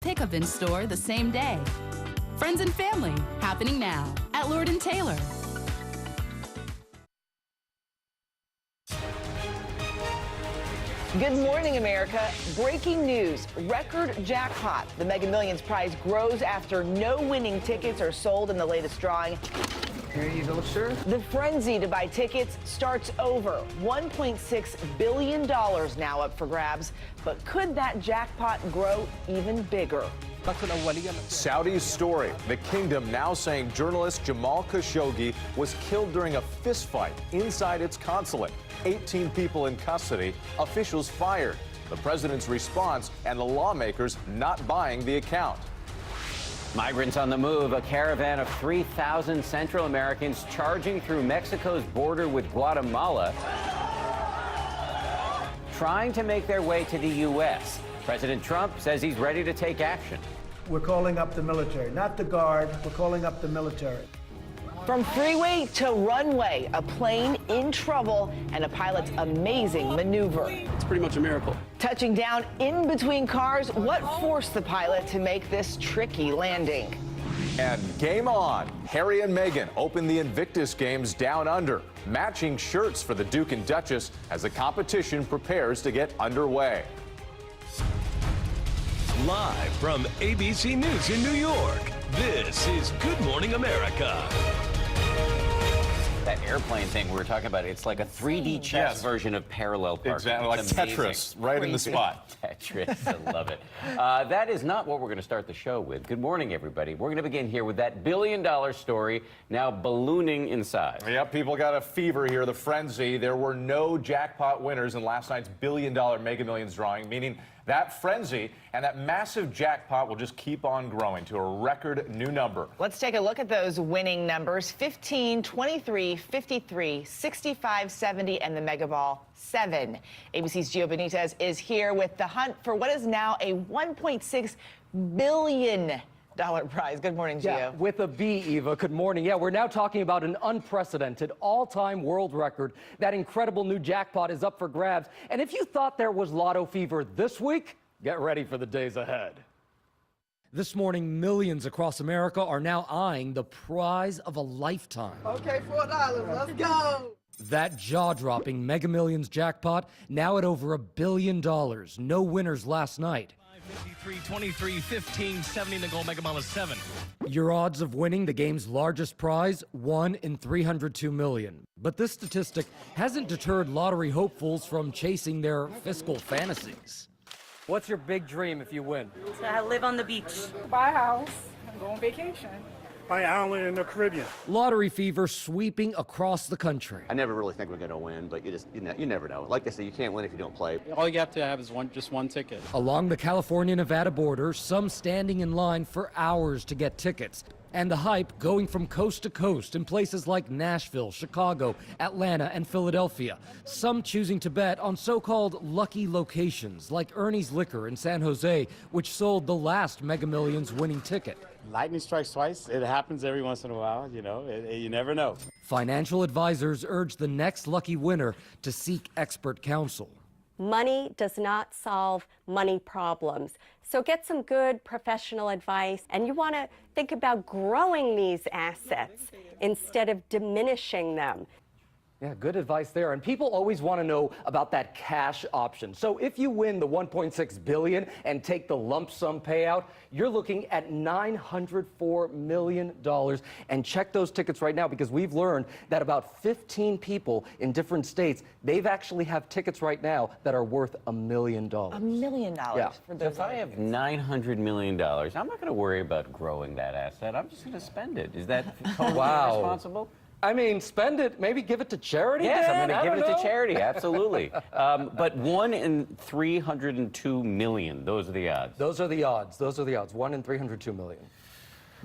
Pickup in store the same day. Friends and family, happening now at Lord & Taylor. Good morning, America. Breaking news, record jackpot. The Mega Millions prize grows after no winning tickets are sold in the latest drawing. Here you go, sir. The frenzy to buy tickets starts over. $1.6 billion now up for grabs. But could that jackpot grow even bigger? Saudi's story. The kingdom now saying journalist Jamal Khashoggi was killed during a fistfight inside its consulate. 18 people in custody, officials fired. The president's response and the lawmakers not buying the account. Migrants on the move, a caravan of 3,000 Central Americans charging through Mexico's border with Guatemala, trying to make their way to the U.S. President Trump says he's ready to take action. We're calling up the military, not the Guard, we're calling up the military. From freeway to runway, a plane in trouble and a pilot's amazing maneuver. It's pretty much a miracle. Touching down in between cars, what forced the pilot to make this tricky landing? And game on. Harry and Meghan open the Invictus Games down under, matching shirts for the Duke and Duchess as the competition prepares to get underway. Live from ABC News in New York, this is Good Morning America. That airplane thing we were talking about, it's like a 3D chess version of parallel parking. Exactly, like Tetris, right in the spot. Tetris, I love it. That is not what we're going to start the show with. Good morning, everybody. We're going to begin here with that billion-dollar story now ballooning in size. Yep, people got a fever here, the frenzy. There were no jackpot winners in last night's billion-dollar Mega Millions drawing, meaning that frenzy and that massive jackpot will just keep on growing to a record new number. Let's take a look at those winning numbers: 15, 23, 53, 65, 70, and the Mega Ball 7. ABC's Gio Benitez is here with the hunt for what is now a $1.6 billion prize. Good morning, Gio. Yeah, with a B, Eva. Good morning. Yeah, we're now talking about an unprecedented all-time world record. That incredible new jackpot is up for grabs. And if you thought there was lotto fever this week, get ready for the days ahead. This morning, millions across America are now eyeing the prize of a lifetime. Okay, $4, let's go. That jaw-dropping Mega Millions jackpot now at over $1 billion. No winners last night. 53, 23, 15, 70, and the gold Mega Ball is 7. Your odds of winning the game's largest prize, 1 in 302 million. But this statistic hasn't deterred lottery hopefuls from chasing their fiscal fantasies. What's your big dream if you win? To live on the beach. Buy a house and go on vacation. Buy an island in the Caribbean. Lottery fever sweeping across the country. I never really think we're going to win, but you never know. Like they say, you can't win if you don't play. All you have to have is just one ticket. Along the California-Nevada border, some standing in line for hours to get tickets. And the hype going from coast to coast in places like Nashville, Chicago, Atlanta, and Philadelphia. Some choosing to bet on so-called lucky locations like Ernie's Liquor in San Jose, which sold the last Mega Millions winning ticket. Lightning strikes twice. It happens every once in a while, you never know. Financial advisors urge the next lucky winner to seek expert counsel. Money does not solve money problems. So get some good professional advice, and you want to think about growing these assets instead of diminishing them. Yeah, good advice there. And people always want to know about that cash option. So if you win the $1.6 billion and take the lump sum payout, you're looking at $904 million. And check those tickets right now, because we've learned that about 15 people in different states, they've actually have tickets right now that are worth $1 million. $1 million? Yeah. If I have $900 million, I'm not going to worry about growing that asset. I'm just going to spend it. Is that totally irresponsible? I mean, spend it, maybe give it to charity? Yes, Dad? I'm going to give it to charity, absolutely. But 1 in 302 million, those are the odds. Those are the odds. Those are the odds. 1 in 302 million.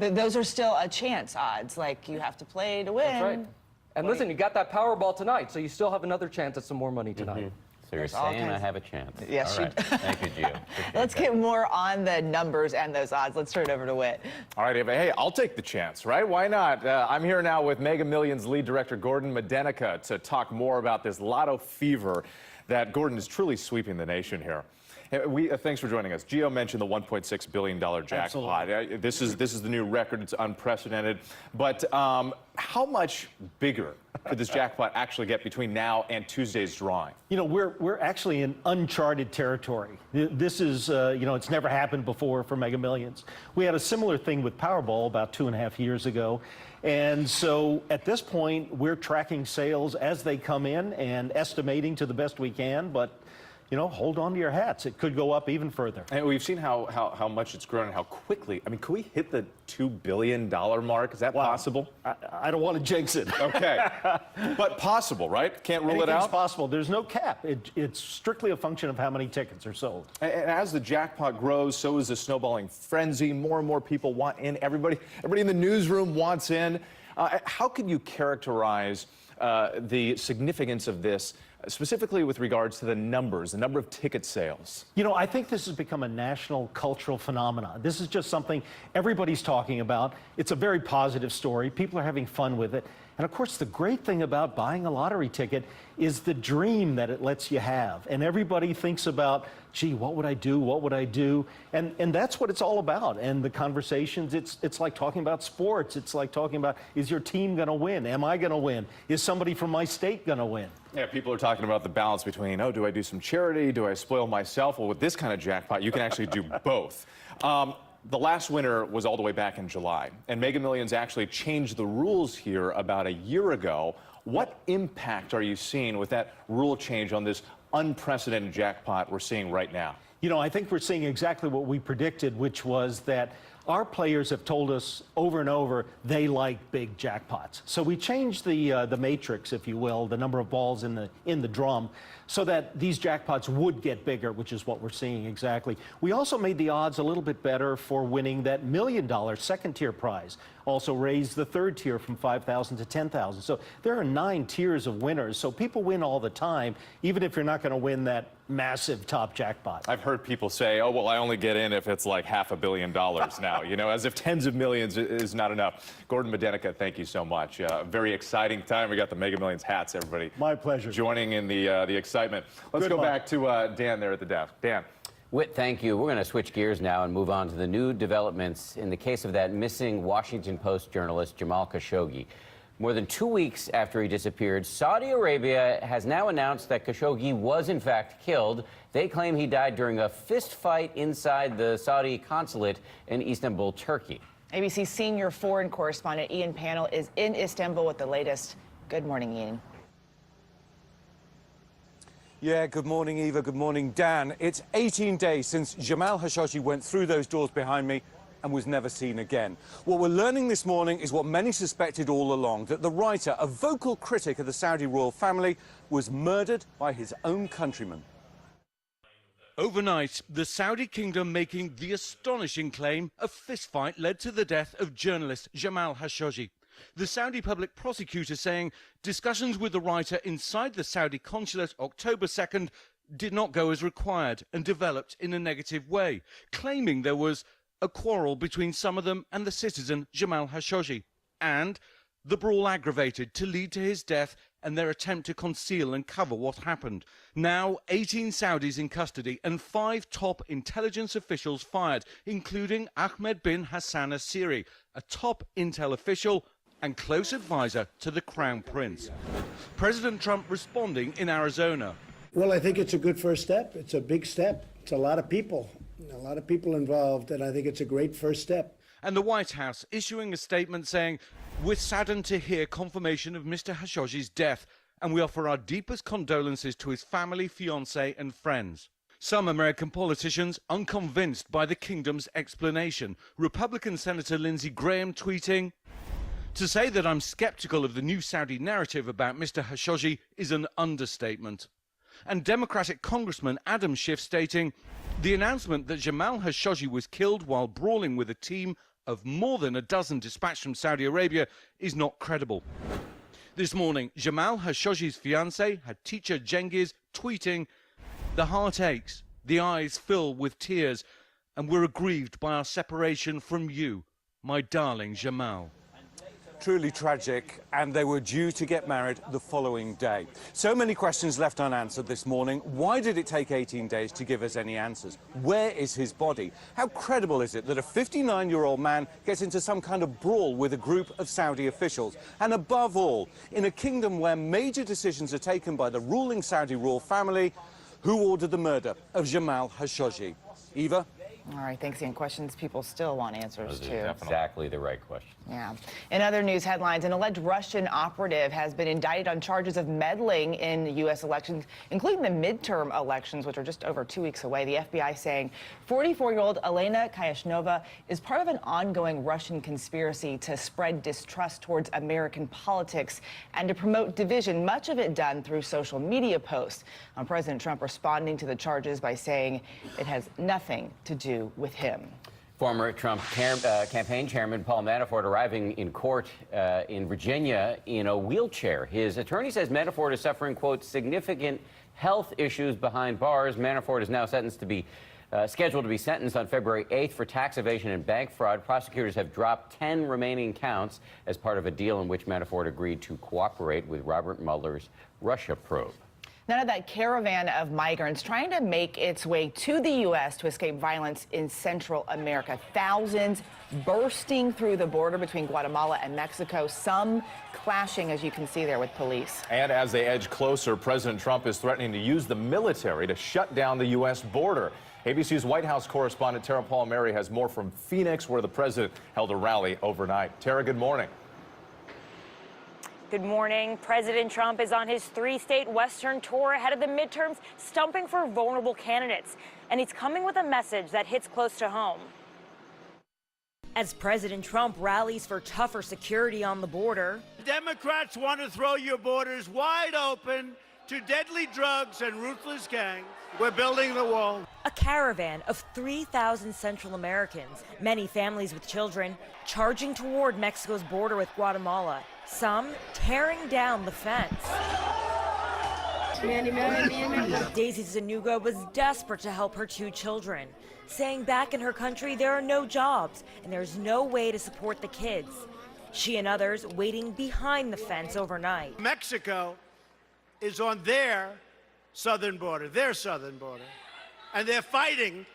Those are still a chance odds, like you have to play to win. That's right. And listen, you got that Powerball tonight, so you still have another chance at some more money tonight. So you're saying I have a chance. Yes, all right. Thank you, Gio. Let's get more on the numbers and those odds. Let's turn it over to Whit. All right, Eva. Hey, I'll take the chance, right? Why not? I'm here now with Mega Millions lead director Gordon Medenica to talk more about this lotto fever that Gordon is truly sweeping the nation here. Thanks for joining us. Gio mentioned the $1.6 billion jackpot. This is the new record. It's unprecedented. But how much bigger could this jackpot actually get between now and Tuesday's drawing? You know, we're actually in uncharted territory. This is, you know, it's never happened before for Mega Millions. We had a similar thing with Powerball about 2.5 years ago. And so at this point, we're tracking sales as they come in and estimating to the best we can. But you know, hold on to your hats. It could go up even further. And we've seen how much it's grown and how quickly. I mean, could we hit the $2 billion mark? Is that possible? I don't want to jinx it. Okay. But possible, right? Can't rule it out? It's possible. There's no cap. It's strictly a function of how many tickets are sold. And as the jackpot grows, so is the snowballing frenzy. More and more people want in. Everybody in the newsroom wants in. How could you characterize the significance of this, specifically with regards to the numbers, the number of ticket sales? You know, I think this has become a national cultural phenomenon. This is just something everybody's talking about. It's a very positive story. People are having fun with it. And of course, the great thing about buying a lottery ticket is the dream that it lets you have. And everybody thinks about, gee, what would I do? What would I do? And that's what it's all about. And the conversations, it's like talking about sports. It's like talking about, is your team going to win? Am I going to win? Is somebody from my state going to win? Yeah, people are talking about the balance between, oh, do I do some charity? Do I spoil myself? Well, with this kind of jackpot, you can actually do both. The last winner was all the way back in July, and Mega Millions actually changed the rules here about a year ago. What impact are you seeing with that rule change on this unprecedented jackpot we're seeing right now? You know, I think we're seeing exactly what we predicted, which was that our players have told us over and over they like big jackpots. So we changed the matrix, if you will, the number of balls in the drum, so that these jackpots would get bigger, which is what we're seeing exactly. We also made the odds a little bit better for winning that $1 million second-tier prize. Also raised the third tier from $5,000 to $10,000. So there are 9 tiers of winners. So people win all the time, even if you're not going to win that massive top jackpot. I've heard people say, oh, well, I only get in if it's like $500 million now, you know, as if tens of millions is not enough. Gordon Medenica, thank you so much. Very exciting time. We got the Mega Millions hats, everybody. My pleasure. Joining in the excitement. Let's go back to Dan there at the desk. Dan. Whit, thank you. We're going to switch gears now and move on to the new developments in the case of that missing Washington Post journalist Jamal Khashoggi. More than 2 weeks after he disappeared, Saudi Arabia has now announced that Khashoggi was in fact killed. They claim he died during a fist fight inside the Saudi consulate in Istanbul, Turkey. ABC senior foreign correspondent Ian Pannell is in Istanbul with the latest. Good morning, Ian. Yeah, good morning, Eva. Good morning, Dan. It's 18 days since Jamal Khashoggi went through those doors behind me and was never seen again. What we're learning this morning is what many suspected all along, that the writer, a vocal critic of the Saudi royal family, was murdered by his own countrymen. Overnight, the Saudi kingdom making the astonishing claim a fistfight led to the death of journalist Jamal Khashoggi. The Saudi public prosecutor saying discussions with the writer inside the Saudi consulate October 2nd did not go as required and developed in a negative way, claiming there was a quarrel between some of them and the citizen Jamal Khashoggi, and the brawl aggravated to lead to his death and their attempt to conceal and cover what happened. Now, 18 Saudis in custody and 5 top intelligence officials fired, including Ahmed bin Hassan Asiri, a top intel official and close advisor to the Crown Prince. President Trump responding in Arizona. Well, I think it's a good first step. It's a big step. It's a lot of people involved, and I think it's a great first step. And the White House issuing a statement saying, we're saddened to hear confirmation of Mr. Khashoggi's death, and we offer our deepest condolences to his family, fiancé, and friends. Some American politicians unconvinced by the kingdom's explanation. Republican Senator Lindsey Graham tweeting, to say that I'm skeptical of the new Saudi narrative about Mr. Khashoggi is an understatement. And Democratic Congressman Adam Schiff stating, the announcement that Jamal Khashoggi was killed while brawling with a team of more than a dozen dispatched from Saudi Arabia is not credible. This morning, Jamal Khashoggi's fiancée, Hatice Cengiz, tweeting, the heart aches, the eyes fill with tears, and we're aggrieved by our separation from you, my darling Jamal. truly tragic, and they were due to get married the following day. So many questions left unanswered this morning. Why did it take 18 days to give us any answers? Where is his body? How credible is it that a 59-year-old man gets into some kind of brawl with a group of Saudi officials? And above all, in a kingdom where major decisions are taken by the ruling Saudi royal family, who ordered the murder of Jamal Khashoggi? Eva? All right, thanks, Ian. Questions people still want answers to. Exactly the right question. Yeah. In other news headlines, an alleged Russian operative has been indicted on charges of meddling in U.S. elections, including the midterm elections, which are just over 2 weeks away. The FBI saying 44-year-old Elena Kayashnova is part of an ongoing Russian conspiracy to spread distrust towards American politics and to promote division, much of it done through social media posts. President Trump responding to the charges by saying it has nothing to do with him. Former Trump campaign chairman Paul Manafort arriving in court in Virginia in a wheelchair. His attorney says Manafort is suffering, quote, significant health issues behind bars. Manafort is now scheduled to be sentenced on February 8th for tax evasion and bank fraud. Prosecutors have dropped 10 remaining counts as part of a deal in which Manafort agreed to cooperate with Robert Mueller's Russia probe. None of that caravan of migrants trying to make its way to the U.S. to escape violence in Central America. Thousands bursting through the border between Guatemala and Mexico, some clashing, as you can see there, with police. And as they edge closer, President Trump is threatening to use the military to shut down the U.S. border. ABC's White House correspondent Tara Palmieri has more from Phoenix, where the president held a rally overnight. Tara, good morning. Good morning. President Trump is on his 3-state Western tour ahead of the midterms, stumping for vulnerable candidates. And he's coming with a message that hits close to home. As President Trump rallies for tougher security on the border, Democrats want to throw your borders wide open to deadly drugs and ruthless gangs. We're building the wall. A caravan of 3,000 Central Americans, many families with children, charging toward Mexico's border with Guatemala. Some tearing down the fence. Daisy Zanuga was desperate to help her 2 children, saying back in her country there are no jobs and there's no way to support the kids. She and others waiting behind the fence overnight. Mexico is on their southern border, and they're fighting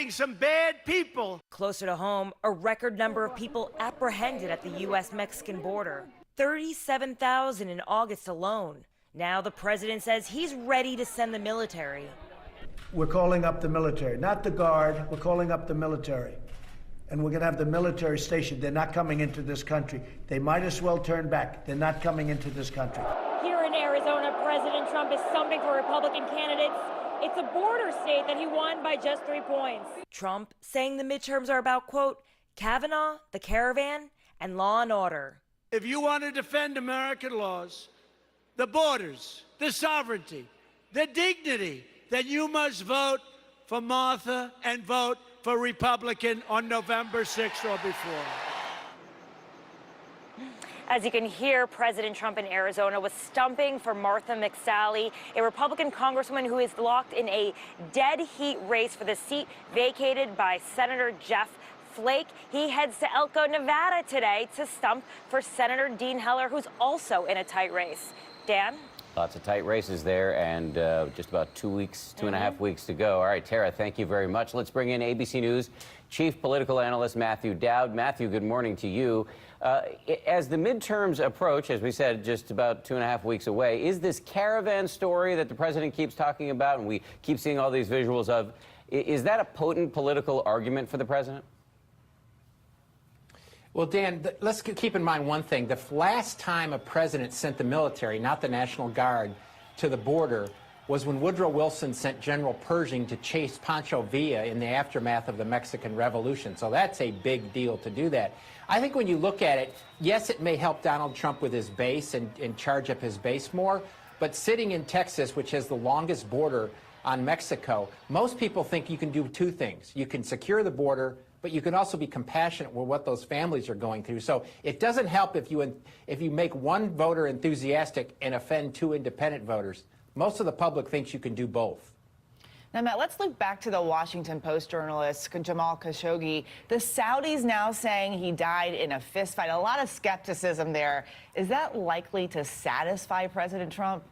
some bad people. Closer to home, a record number of people apprehended at the U.S.-Mexican border. 37,000 in August alone. Now the president says he's ready to send the military. We're calling up the military, not the Guard. We're calling up the military. And we're going to have the military stationed. They're not coming into this country. They might as well turn back. They're not coming into this country. Here in Arizona, President Trump is stumping for Republican candidates. It's a border state that he won by just 3 points. Trump saying the midterms are about, quote, Kavanaugh, the caravan, and law and order. If you want to defend American laws, the borders, the sovereignty, the dignity, then you must vote for Martha and vote for Republican on November 6th or before. As you can hear, President Trump in Arizona was stumping for Martha McSally, a Republican congresswoman who is locked in a dead heat race for the seat vacated by Senator Jeff Flake. He heads to Elko, Nevada today to stump for Senator Dean Heller, who's also in a tight race. Dan? Lots of tight races there, and just about 2 weeks, 2.5 weeks to go. All right, Tara, thank you very much. Let's bring in ABC News Chief Political Analyst Matthew Dowd. Matthew, good morning to you. As the midterms approach, as we said, just about 2.5 weeks away, is this caravan story that the president keeps talking about and we keep seeing all these visuals of, is that a potent political argument for the president? Well, Dan, let's keep in mind one thing. The last time a president sent the military, not the National Guard, to the border was when Woodrow Wilson sent General Pershing to chase Pancho Villa in the aftermath of the Mexican Revolution. So that's a big deal to do that. I think when you look at it, yes, it may help Donald Trump with his base and charge up his base more, but sitting in Texas, which has the longest border on Mexico, most people think you can do 2 things. You can secure the border, but you can also be compassionate with what those families are going through. So it doesn't help if you make one voter enthusiastic and offend 2 independent voters. Most of the public thinks you can do both. Now, Matt, let's look back to the Washington Post journalist Jamal Khashoggi. The Saudis now saying he died in a fistfight. A lot of skepticism there. Is that likely to satisfy President Trump?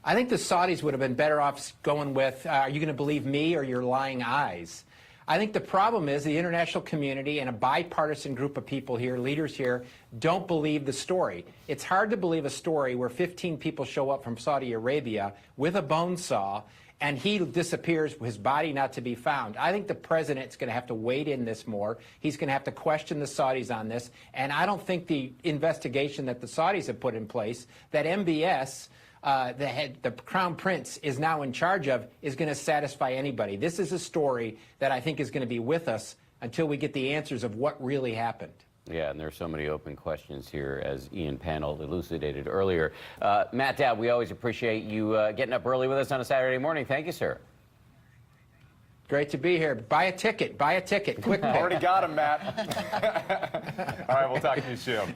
I think the Saudis would have been better off going with, are you going to believe me or your lying eyes? I think the problem is the international community and a bipartisan group of people here, leaders here, don't believe the story. It's hard to believe a story where 15 people show up from Saudi Arabia with a bone saw and he disappears, his body not to be found. I think the president's going to have to wade in this more. He's going to have to question the Saudis on this. And I don't think the investigation that the Saudis have put in place, that MBS, the Crown Prince is now in charge of, is going to satisfy anybody. This is a story that I think is going to be with us until we get the answers of what really happened. Yeah, and there are so many open questions here, as Ian Panel elucidated earlier. Matt Dowd, we always appreciate you getting up early with us on a Saturday morning. Thank you, sir. Great to be here. Buy a ticket. Buy a ticket. Quick pick. Already got him, Matt. All right, we'll talk to you soon.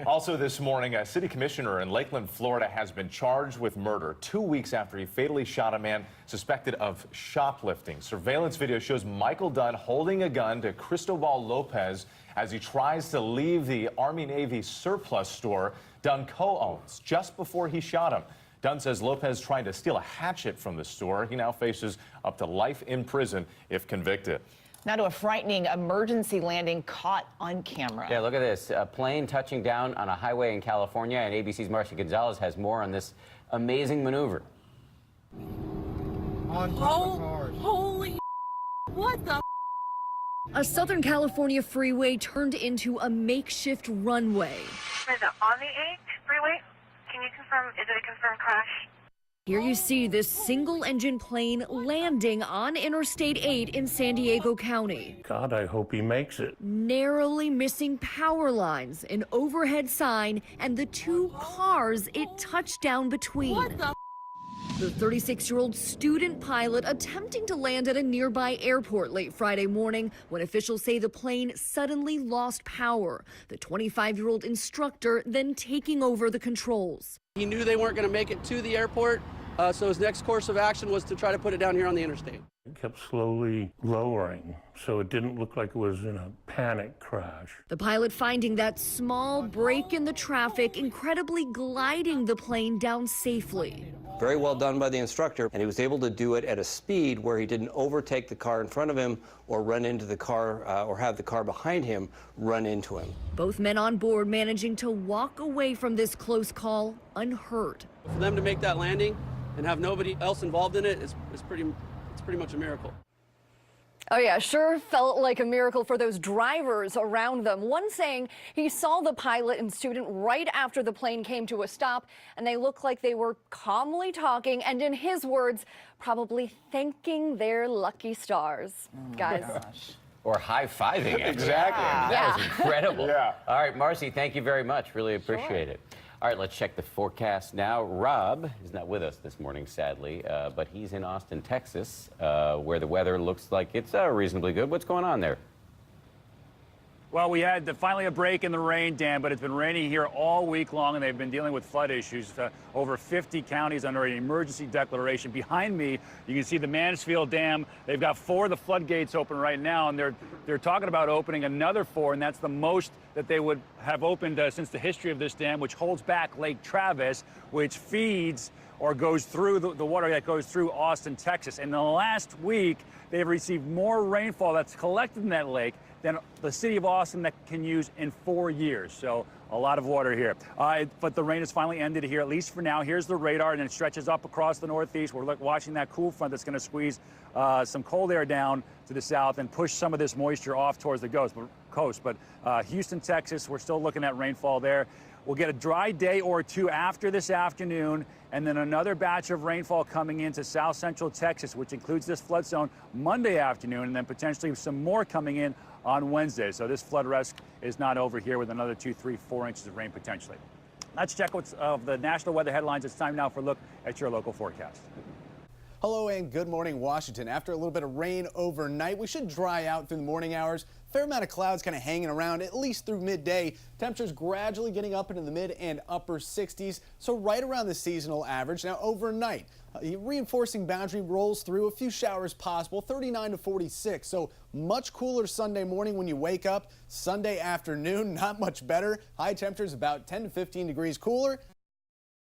Also this morning, a city commissioner in Lakeland, Florida, has been charged with murder 2 weeks after he fatally shot a man suspected of shoplifting. Surveillance video shows Michael Dunn holding a gun to Cristobal Lopez as he tries to leave the Army-Navy surplus store Dunn co-owns just before he shot him. Dunn says Lopez tried to steal a hatchet from the store. He now faces up to life in prison if convicted. Now to a frightening emergency landing caught on camera. Yeah, look at this. A plane touching down on a highway in California, and ABC's Marcia Gonzalez has more on this amazing maneuver. On top of cars. Holy what the? A Southern California freeway turned into a makeshift runway. Is it on the 8th freeway? Can you confirm, is it a confirmed crash? Here you see this single-engine plane landing on Interstate 8 in San Diego County. God, I hope he makes it. Narrowly missing power lines, an overhead sign, and the two cars it touched down between. What the 36-year-old student pilot attempting to land at a nearby airport late Friday morning when officials say the plane suddenly lost power. The 25-year-old instructor then taking over the controls. He knew they weren't going to make it to the airport, so his next course of action was to try to put it down here on the interstate. It kept slowly lowering, so it didn't look like it was in a panic crash. The pilot finding that small break in the traffic, incredibly gliding the plane down safely. Very well done by the instructor, and he was able to do it at a speed where he didn't overtake the car in front of him or run into the car or have the car behind him run into him. Both men on board managing to walk away from this close call unhurt. For them to make that landing and have nobody else involved in it is pretty much a miracle. Oh yeah, sure felt like a miracle for those drivers around them. One saying he saw the pilot and student right after the plane came to a stop, and they looked like they were calmly talking and, in his words, probably thanking their lucky stars. Guys. Or high-fiving. Exactly. That was incredible. Yeah. All right, Marcy, thank you very much. Really appreciate it. All right, let's check the forecast now. Rob is not with us this morning, sadly, but he's in Austin, Texas, where the weather looks like it's reasonably good. What's going on there? Well, we had finally a break in the rain, Dan, but it's been raining here all week long, and they've been dealing with flood issues. Over 50 counties under an emergency declaration. Behind me, you can see the Mansfield Dam. They've got 4 of the floodgates open right now, and they're talking about opening another 4, and that's the most that they would have opened since the history of this dam, which holds back Lake Travis, which feeds or goes through the water that goes through Austin, Texas. In the last week, they've received more rainfall that's collected in that lake than the city of Austin that can use in 4 years. So a lot of water here. But the rain has finally ended here, at least for now. Here's the radar, and it stretches up across the northeast. We're watching that cool front that's going to squeeze some cold air down to the south and push some of this moisture off towards the coast. But Houston, Texas, we're still looking at rainfall there. We'll get a dry day or two after this afternoon, and then another batch of rainfall coming into south central Texas, which includes this flood zone Monday afternoon, and then potentially some more coming in on Wednesday. So this flood risk is not over here with another 2, 3, 4 inches of rain potentially. Let's check what's of the national weather headlines. It's time now for a look at your local forecast. Hello and good morning, Washington. After a little bit of rain overnight, we should dry out through the morning hours. Fair amount of clouds kind of hanging around at least through midday. Temperatures gradually getting up into the mid and upper 60s, so right around the seasonal average. Now overnight, reinforcing boundary rolls through, a few showers possible, 39 to 46. So much cooler Sunday morning when you wake up. Sunday afternoon, not much better. High temperatures about 10 to 15 degrees cooler,